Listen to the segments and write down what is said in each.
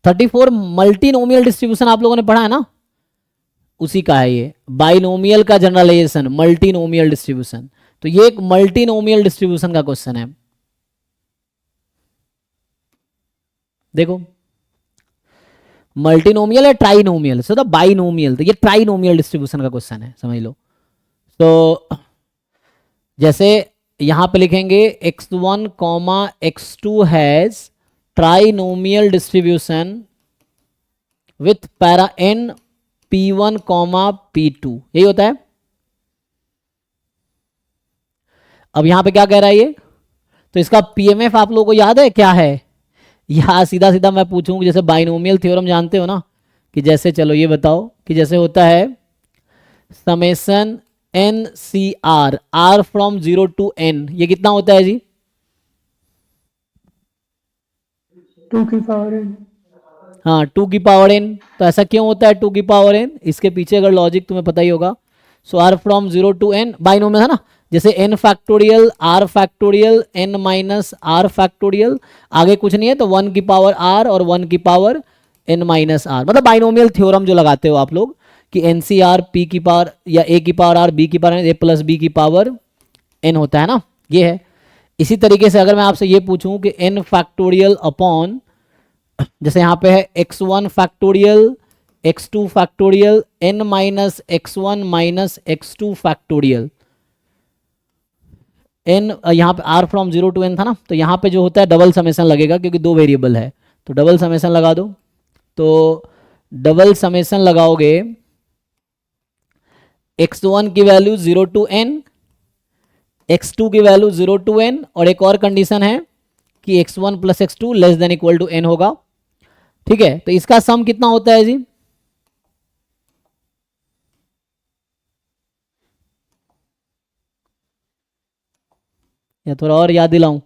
34 multinomial distribution आप लोगों ने पढ़ा है ना, उसी का है ये, बाइनोमियल का जनरलाइजेशन, मल्टीनोमियल डिस्ट्रीब्यूशन। तो ये एक मल्टीनोमियल डिस्ट्रीब्यूशन का क्वेश्चन है। देखो मल्टीनोमियल है ट्राइनोमियल, सो द बाइनोमियल, तो ये ट्राइनोमियल डिस्ट्रीब्यूशन का क्वेश्चन है, समझ लो। तो जैसे यहां पे लिखेंगे x1 comma x2 has trinomial distribution with para n p1 comma p2, यही होता है। अब यहां पे क्या कह रहा है ये, तो इसका पीएमएफ आप लोगों को याद है क्या है? यहां सीधा सीधा मैं पूछूं, जैसे बाइनोमियल थ्योरम जानते हो ना, कि जैसे चलो ये बताओ कि जैसे होता है summation N C R, R from 0 to n, ये कितना होता है जी? 2 की पावर n। हाँ 2 की पावर n। तो ऐसा क्यों होता है 2 की पावर n? इसके पीछे अगर लॉजिक तुम्हें पता ही होगा। So r from 0 to n binomial है ना, जैसे n factorial r factorial n minus r factorial, आगे कुछ नहीं है तो 1 की पावर r और 1 की पावर n माइनस r, मतलब बाइनोमियल थ्योरम जो लगाते हो आप लोग कि एन सी आर पी की पावर या a की पावर r b की पावर a प्लस b की पावर n होता है ना, ये है। इसी तरीके से अगर मैं आपसे ये पूछूं कि n फैक्टोरियल अपॉन, जैसे यहां पे है x1 factorial x2 factorial n minus x1 minus x2 factorial n, यहाँ पे r फ्रॉम 0 टू n था ना, तो यहाँ पे जो होता है डबल समेशन लगेगा क्योंकि दो वेरिएबल है, तो डबल समेशन लगा दो। तो डबल समेशन लगाओगे x1 की वैल्यू 0 टू n, x2 की वैल्यू 0 टू n, और एक और कंडीशन है कि x1 plus x2 less than equal to n होगा, ठीक है। तो इसका सम कितना होता है जी? या थोड़ा और याद दिलाऊं,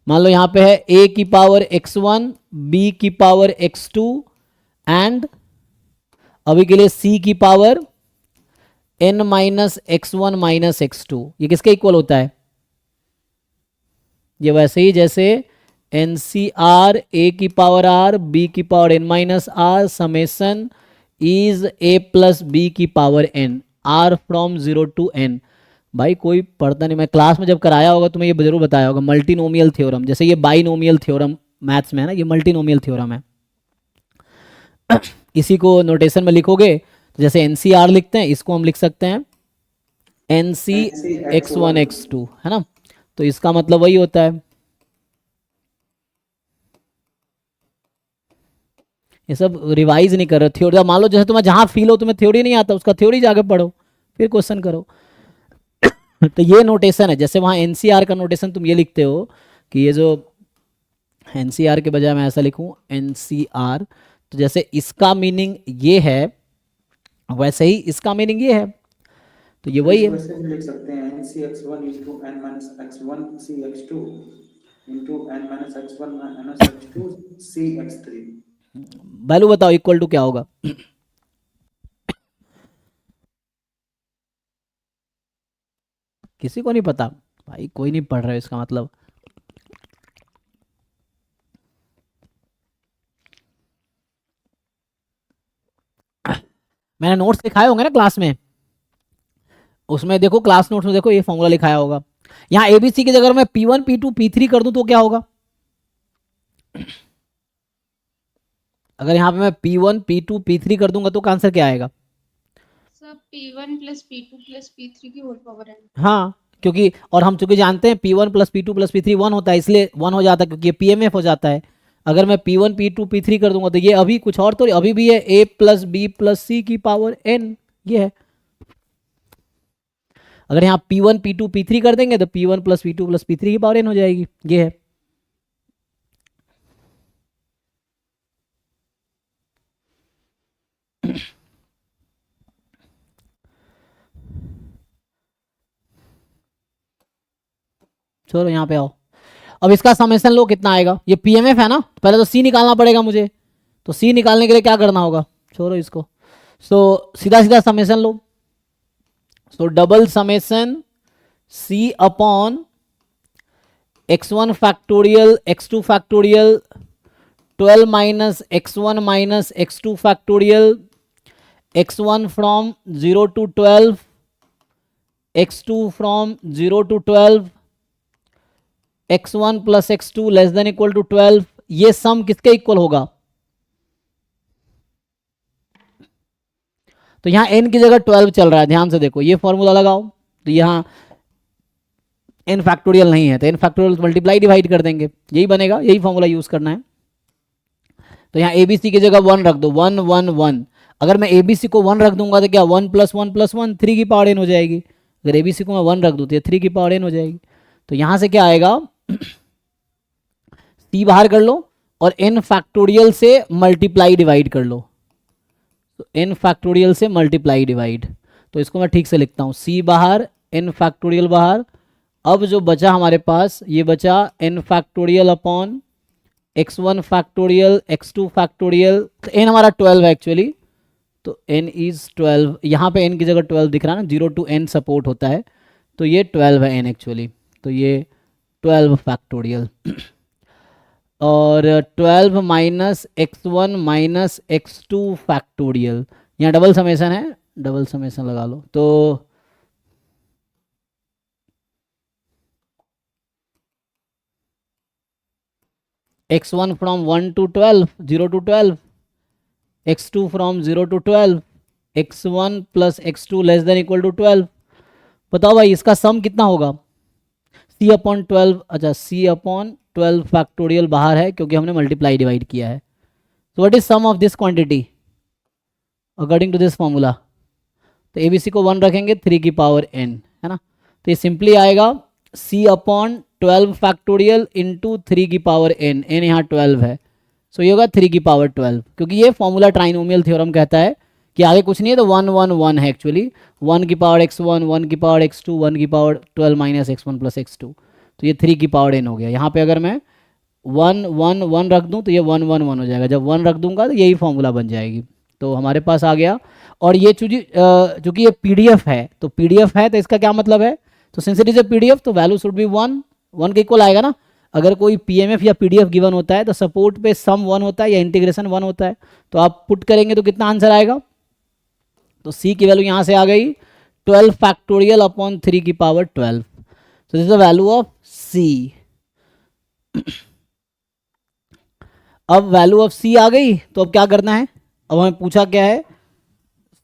मान लो यहां पे है a की पावर x1 b की पावर x2 एंड अभी के लिए c की power n minus x1 minus x2, ये किसके इक्वल होता है? ये वैसे ही जैसे एन सी आर ए की पावर r b की power n minus r summation is a plus b की power n, r from 0 to n। भाई कोई पढ़ता नहीं, मैं क्लास में जब कराया होगा तुम्हें ये जरूर बताया होगा, मल्टीनोमियल थ्योरम, जैसे ये बाइनोमियल थ्योरम मैथ्स में है ना, ये मल्टीनोमियल थ्योरम है। इसी को नोटेशन में लिखोगे तो जैसे एन सी आर लिखते हैं, इसको हम लिख सकते हैं N C X one X two, है ना, तो इसका मतलब वही होता है। ये सब रिवाइज नहीं कर रहे थ्योरी, मान लो जैसे तुम्हें जहां फील हो तुम्हें थ्योरी नहीं आता, उसका थ्योरी जाके पढ़ो फिर क्वेश्चन करो। तो ये नोटेशन है, जैसे वहां एनसीआर का नोटेशन तुम ये लिखते हो कि ये जो एनसीआर के बजाय मैं ऐसा लिखूं एनसीआर, तो जैसे इसका मीनिंग ये है वैसे ही इसका मीनिंग ये है, तो ये वही है। वैसे भी लिख सकते हैं NC(x1) into n minus x1 CX2 into n minus x1 minus x2 CX3। Value बताओ इक्वल टू क्या होगा? किसी को नहीं पता भाई, कोई नहीं पढ़ रहा है इसका मतलब। मैंने नोट्स दिखाए होंगे ना क्लास में, उसमें देखो क्लास नोट्स में देखो ये फॉर्मूला लिखाया होगा। यहाँ एबीसी की जगह मैं P1 P2 P3 कर दूं तो क्या होगा? अगर यहाँ पे मैं P1 P2 P3 कर दूंगा तो का आंसर क्या आएगा? सब P1 plus P2 plus P3 की होल पावर है। हाँ क्योंकि, और हम चूंकि जानते हैं P1 plus P2 plus P3 1 होता है, इसलिए 1 हो जाता है क्योंकि ये PMF हो जाता है। अगर मैं P1 P2 P3 कर दूंगा तो ये अभी कुछ और तो अभी भी है A plus B plus C की पावर n, ये है। अगर यहाँ P1 P2 P3 कर देंगे तो P1 plus P2 plus P3 की पावर n हो जाएगी, ये है। चलो यहाँ पे आओ, अब इसका समेशन लो कितना आएगा, ये पीएमएफ है ना, पहले तो सी निकालना पड़ेगा मुझे, तो सी निकालने के लिए क्या करना होगा, छोड़ो इसको। सो सीधा सीधा समेशन लो, so double summation C upon x1 factorial x2 factorial 12 minus x1 minus x2 factorial, x1 from 0 to 12, x2 from 0 to 12, x1 plus x2 less than equal to 12, ये सम किसके इक्वल होगा? तो यहां n की जगह 12 चल रहा है, ध्यान से देखो, ये फॉर्मूला लगाओ, तो यहां n फैक्टोरियल नहीं है तो n फैक्टोरियल मल्टीप्लाई डिवाइड कर देंगे, यही बनेगा, यही फॉर्मूला यूज करना है। तो यहाँ ABC की जगह 1 रख दो, 1 1 1। अगर मैं ABC को 1 रख दूंगा तो क्या 1 + 1 + 1 3 की पावर n हो जाएगी। अगर ABC को मैं 1 रख दूँ तो 3 की पावर n हो जाएगी। तो यहाँ से क्या आएगा, C बाहर कर लो और n फैक्टोरियल से मल्टीप्लाई डिवाइड कर लो, तो n फैक्टोरियल से मल्टीप्लाई डिवाइड, तो इसको मैं ठीक से लिखता हूँ, C बाहर n फैक्टोरियल बाहर। अब जो बचा हमारे पास, ये बचा n factorial upon x1 factorial x2 factorial, तो n हमारा 12 है एक्चुअली, तो n इज 12, यहाँ पे n की जगह 12 दिख रहा है ना, 0 to n सपोर्ट होता है, तो ये 12 है n एक्चुअली, तो ये 12 फैक्टोरियल और 12 minus x1 minus x2 factorial, यहाँ डबल समेसन है, डबल समेसन लगा लो, तो x1 from 1 to 12, 0 to 12, x2 from 0 to 12, x1 plus x2 less than equal to 12। बताओ भाई इसका सम कितना होगा, c अपॉन 12, अच्छा c अपॉन 12 फैक्टोरियल बाहर है क्योंकि हमने मल्टीप्लाई डिवाइड किया है। तो what is sum of this quantity according to this formula, तो ABC को 1 रखेंगे 3 की पावर n, है ना, तो ये सिंपली आएगा c अपॉन 12 फैक्टोरियल इंटू 3 की पावर n, n यहाँ 12 है, सो ये होगा 3 की पावर 12, क्योंकि ये फॉर्मूला ट्राइनोमियल थ्योरम कहता है कि आगे कुछ नहीं है, तो 1 1 1 है एक्चुअली, 1 की पावर x1, 1 की पावर x2, 1 की power 12 minus x1 plus x2, तो ये 3 की पावर n हो गया। यहाँ पे अगर मैं 1 1 1 रख दूँ तो ये 1 1 1 हो जाएगा, जब 1 रख दूंगा तो यही फॉर्मूला बन जाएगी, तो हमारे पास आ गया। और ये चूंकि ये PDF है, तो PDF है तो इसका क्या मतलब है, तो since it is a PDF तो वैल्यू शुड बी 1 1 के इक्वल आएगा ना। अगर कोई PMF या PDF गिवन होता है तो सपोर्ट पे सम 1 होता है या इंटीग्रेशन 1 होता है, तो आप पुट करेंगे तो कितना आंसर आएगा, तो C की वैल्यू यहाँ से आ गई 12 फैक्टोरियल अपॉन 3 की पावर 12, तो this is the value of C। अब वैल्यू ऑफ C आ गई, तो अब क्या करना है, अब हमें पूछा क्या है,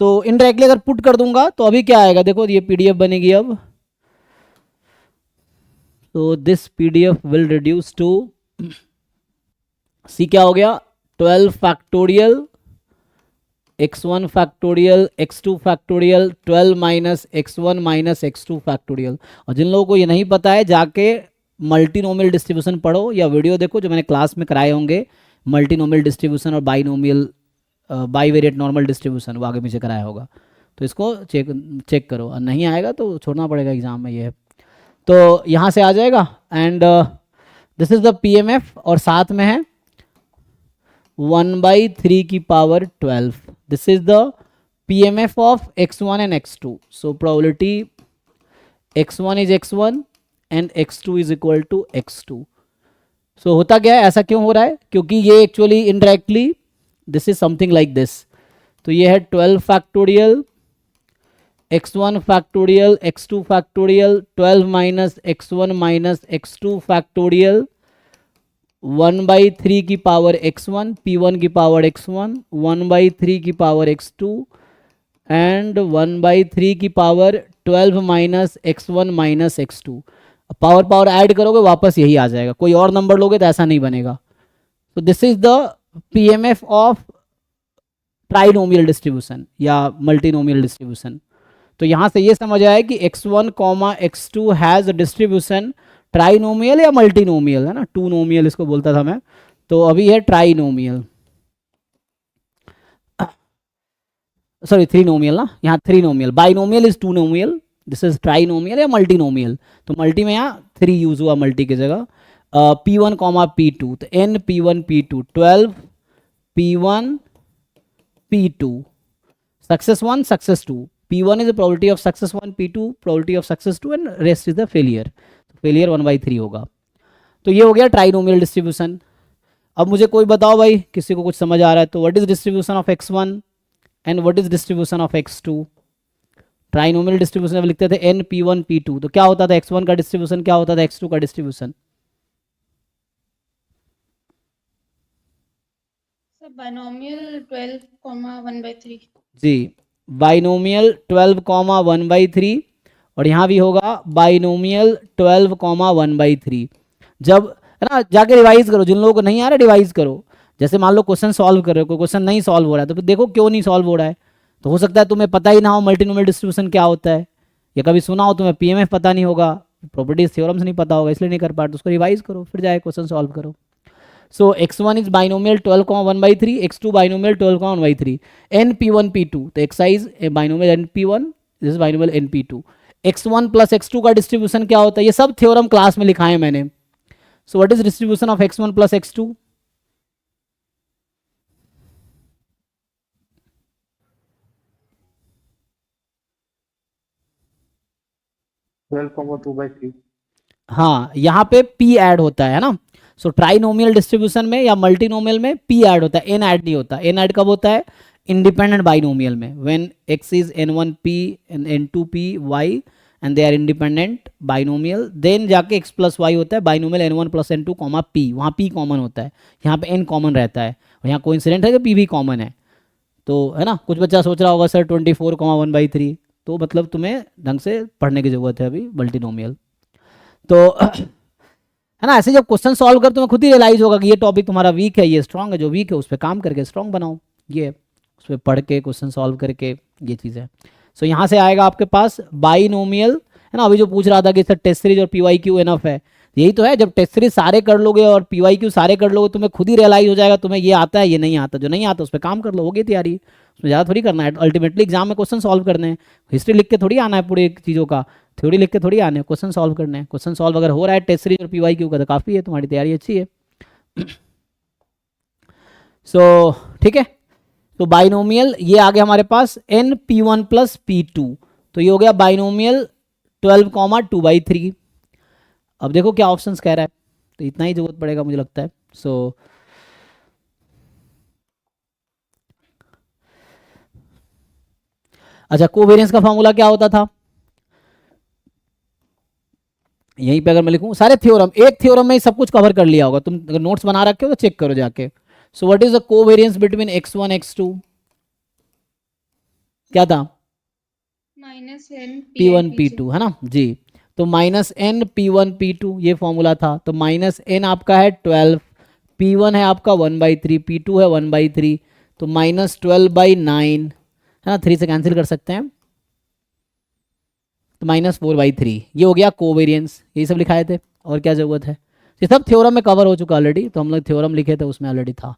तो इनडायरेक्टली अगर पुट कर दूंगा तो अभी क्या आएगा, देखो ये PDF बनेगी अब, तो this PDF will reduce to C क्या हो गया 12 factorial x1 factorial x2 factorial 12 minus x1 minus x2 factorial. और जिन लोगों को ये नहीं पता है जाके मल्टीनोमियल डिस्ट्रीब्यूशन पढ़ो या वीडियो देखो जो मैंने क्लास में कराए होंगे, मल्टीनोमियल डिस्ट्रीब्यूशन और बाइनोमियल बाईवेरिएट नॉर्मल डिस्ट्रीब्यूशन, वो आगे पीछे कराया होगा, तो इसको चेक करो, और नहीं आएगा तो छोड़ना पड़ेगा एग्जाम में, ये है। तो यहाँ से आ जाएगा and this is the PMF और साथ में है 1/3 की power 12, this is the PMF of x1 and x2, so probability x1 is x1 and x2 is equal to x2। So होता क्या है, ऐसा क्यों हो रहा है, क्योंकि ये actually indirectly this is something like this, तो ये है 12 factorial x1 factorial x2 factorial 12 minus x1 minus x2 factorial 1/3 की पावर x1, p1 की पावर x1, 1/3 की पावर x2 एंड 1/3 की power 12 minus x1 minus x2। Power power add करोगे वापस यही आ जाएगा, कोई और नंबर लोगे तो ऐसा नहीं बनेगा। तो this is the PMF of trinomial distribution या मल्टीनोमियल डिस्ट्रीब्यूशन। तो यहाँ से ये समझ आया कि x1 x2 has distribution trinomial या मल्टीनोमियल, है ना, टू नोमियल इसको बोलता था मैं, तो अभी है ट्राइनोमियल, सॉरी थ्री नोमियल ना, यहाँ three nomial, binomial is two nomial, this is trinomial या मल्टीनोमियल, तो मल्टी में यहाँ 3 यूज हुआ मल्टी की जगह। P1 P2, तो n P1 P2 12 P1 P2 success 1 success 2, P1 is the probability of success 1, P2 probability of success 2 and rest is the failure, तो failure 1/3 होगा। तो ये हो गया ट्राइनोमियल डिस्ट्रीब्यूशन। अब मुझे कोई बताओ भाई, किसी को कुछ समझ आ रहा है तो, what is distribution of x1 and what is distribution of x2? Trinomial distribution में लिखते थे n p1 p2, तो क्या होता था x1 का डिस्ट्रीब्यूशन, क्या होता था x2 का डिस्ट्रीब्यूशन? Sir binomial 12,1/3। जी, बाइनोमियल 12,1/3, और यहाँ भी होगा बाइनोमियल 12,1/3। जब है ना, जाके रिवाइज करो, जिन लोगों को नहीं आ रहा रिवाइज करो। जैसे मान लो क्वेश्चन सॉल्व कर रहे हो, कोई क्वेश्चन नहीं सॉल्व हो रहा है तो फिर देखो क्यों नहीं सॉल्व हो रहा है। तो हो सकता है तुम्हें पता ही ना हो मल्टीनोमियल डिस्ट्रीब्यूशन क्या होता है, या कभी सुना हो तुम्हें पीएमएफ पता नहीं होगा, प्रॉपर्टीज थ्योरम्स नहीं पता होगा, इसलिए नहीं कर पाते, उसको रिवाइज करो फिर जाए क्वेश्चन सॉल्व करो। सो x1 is binomial 12,1/3, x2 binomial 12,1/3, np1 p2, तो excise binomial np1, this is binomial np2। x1 plus x2 का डिस्ट्रीब्यूशन क्या होता है, ये सब थ्योरम क्लास में लिखा है मैंने। So what is distribution of x1 plus x2? 12,2/3। हाँ, यहाँ पे p ऐड होता है ना। सो ट्राइनोमियल डिस्ट्रीब्यूशन में या मल्टीनोमियल में p ऐड होता है, n ऐड नहीं होता। n ऐड कब होता है? इंडिपेंडेंट बाइनोमियल में, when x is n1p and n2p y and they are independent binomial, then जाके x प्लस y होता है binomial n1 plus n2 comma p, वहाँ p कॉमन होता है, यहाँ पे n कॉमन रहता है, और यहाँ कोइंसिडेंट है कि p भी कॉमन है। तो है ना, कुछ बच्चा सोच रहा होगा सर 24,1/3, तो मतलब तुम्हें ढंग से पढ़ने की जरूरत है अभी मल्टीनोमियल। तो है ना, ऐसे जब क्वेश्चन सॉल्व कर तुम्हें खुद ही रियलाइज होगा कि ये टॉपिक तुम्हारा वीक है, ये स्ट्रांग है, जो वीक है उस पर काम करके स्ट्रांग बनाओ, ये उस पर पढ़ के क्वेश्चन सॉल्व करके, ये चीज़ है। सो यहाँ से आएगा आपके पास बाइनोमियल, है ना। अभी जो पूछ रहा था कि सर टेस्ट सीरीज और PYQ इनफ है, यही तो है। जब टेस्ट सीरीज सारे कर लोगे और PYQ सारे कर लोगे, तुम्हें खुद ही रियलाइज हो जाएगा तुम्हें ये आता है ये नहीं आता, जो नहीं आता उस पर काम कर लो, होगी तैयारी, उसमें ज़्यादा थोड़ी करना है। अल्टीमेटली एग्जाम में क्वेश्चन सॉल्व करने हैं, हिस्ट्री लिख के थोड़ी आना है पूरी चीज़ों का, थ्योरी लिख के थोड़ी आने हैं, क्वेश्चन सॉल्व करने हैं। क्वेश्चन सॉल्व अगर हो रहा है टेस्ट सीरीज और PYQ का तो काफ़ी है, तुम्हारी तैयारी अच्छी है। सो ठीक है, तो बाइनोमियल ये आ गया हमारे पास np1 प्लस p2, तो ये हो गया बाइनोमियल 12,2/3। अब देखो क्या ऑप्शंस कह रहा है, तो इतना ही जरूरत पड़ेगा मुझे लगता है। सो अच्छा, कोवेरियंस का फॉर्मूला क्या होता था, यहीं पे अगर मैं लिखूं सारे थ्योरम, एक थ्योरम में ही सब कुछ कवर कर लिया होगा, तुम अगर नोट्स बना रखे हो तो चेक करो जाके। So what is the covariance between x1 x2? क्या था? -n p1 p2 है ना जी। तो -n p1 p2 ये फॉर्मूला था। तो -n आपका है 12, p1 है आपका 1/3, p2 है 1/3, तो -12/9 है ना, 3 से कैंसिल कर सकते हैं, तो -4/3 ये हो गया कोवेरियंस। यही सब लिखाए थे, और क्या ज़रूरत है, ये सब थ्योरम में कवर हो चुका ऑलरेडी, तो हम लोग थ्योरम लिखे थे उसमें ऑलरेडी था।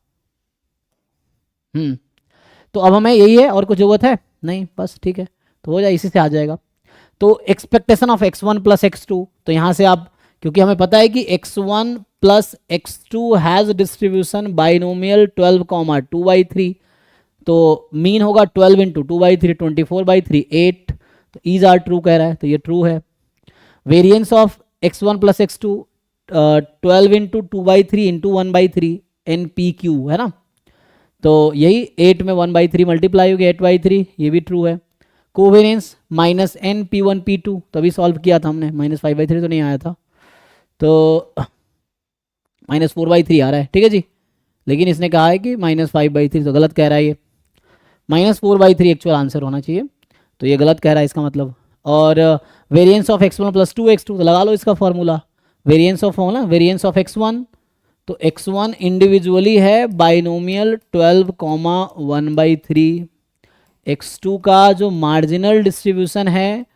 तो अब हमें यही है, और कुछ ज़रूरत है नहीं, बस ठीक है, तो हो जाए, इसी से आ जाएगा। तो expectation of x1 plus x2, तो यहाँ से आप, क्योंकि हमें पता है कि x1 plus x2 has distribution binomial 12,2/3, तो मीन होगा 12 इंटू 2/3, 24/3, 8, तो ईज आर ट्रू कह रहा है, तो ये ट्रू है। Variance of x1 plus x2 12 into 2/3 into 1/3 NPQ है ना, तो यही 8 में 1/3 मल्टीप्लाई हो गया 8/3, ये भी ट्रू है। कोवेरियंस -np1 p2, तो अभी सॉल्व किया था हमने, -5/3 तो नहीं आया था, तो -4/3 आ रहा है, ठीक है जी। लेकिन इसने कहा है कि -5/3, तो गलत कह रहा है ये, -4/3 एक्चुअल आंसर होना चाहिए, तो ये गलत कह रहा है इसका मतलब। और variance of x1 plus 2x2, तो लगा लो इसका formula, variance of formula variance of x1, तो x1 इंडिविजुअली है बाइनोमियल 12,1/3, x2 का जो मार्जिनल डिस्ट्रीब्यूशन है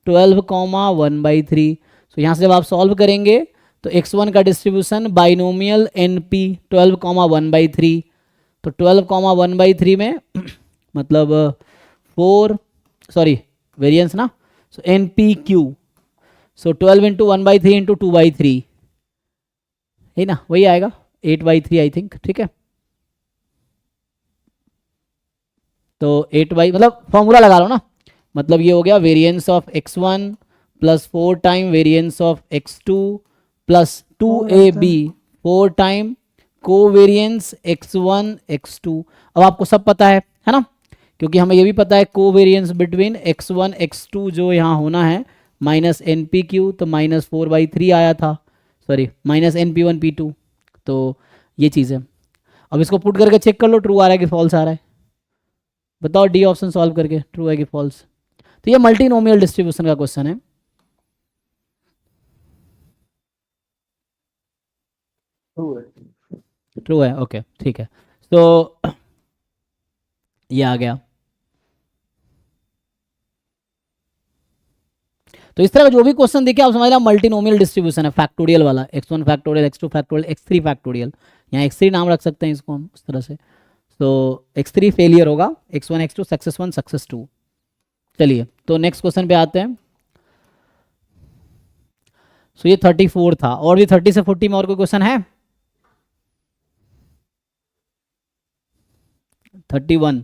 12,1/3। तो यहाँ से जब आप सॉल्व करेंगे तो x1 का डिस्ट्रीब्यूशन बाइनोमियल np 12,1/3, तो 12,1/3 में मतलब 4, सॉरी वेरिएंस ना, सो NPQ, सो 12 इंटू 1/3 इंटू 2/3 है ना, वही आएगा 8/3 आई थिंक, ठीक है। तो 8 मतलब फॉर्मूला लगा लो ना, मतलब ये हो गया variance of x1 plus 4 time variance of x2 plus 2ab 4 time covariance x1 x2। अब आपको सब पता है ना, क्योंकि हमें ये भी पता है कोवेरियंस बिटवीन x1 x2 जो यहाँ होना है माइनस एन पी क्यू, तो -4/3 आया था, सॉरी माइनस NP1 P2। तो ये चीज़ है। अब इसको पुट करके चेक कर लो, ट्रू आ रहा है कि फॉल्स आ रहा है, बताओ डी ऑप्शन सॉल्व करके ट्रू है कि फॉल्स। तो ये मल्टीनोमियल डिस्ट्रीब्यूशन का क्वेश्चन है। ट्रू है, ओके ठीक है। तो ये आ गया। तो इस तरह का जो भी क्वेश्चन देखिए आप समझ रहे मल्टीनोमियल डिस्ट्रीब्यूशन है, फैक्टोरियल वाला, x1 factorial, x2 factorial, x3 factorial, यहाँ x3 नाम रख सकते हैं इसको हम उस तरह से। तो x3 फेलियर होगा, x1 x2 सक्सेस 1 सक्सेस 2। चलिए तो नेक्स्ट क्वेश्चन पे आते हैं। सो ये 34 था, और भी 30 से 40 में और कोई क्वेश्चन है? 31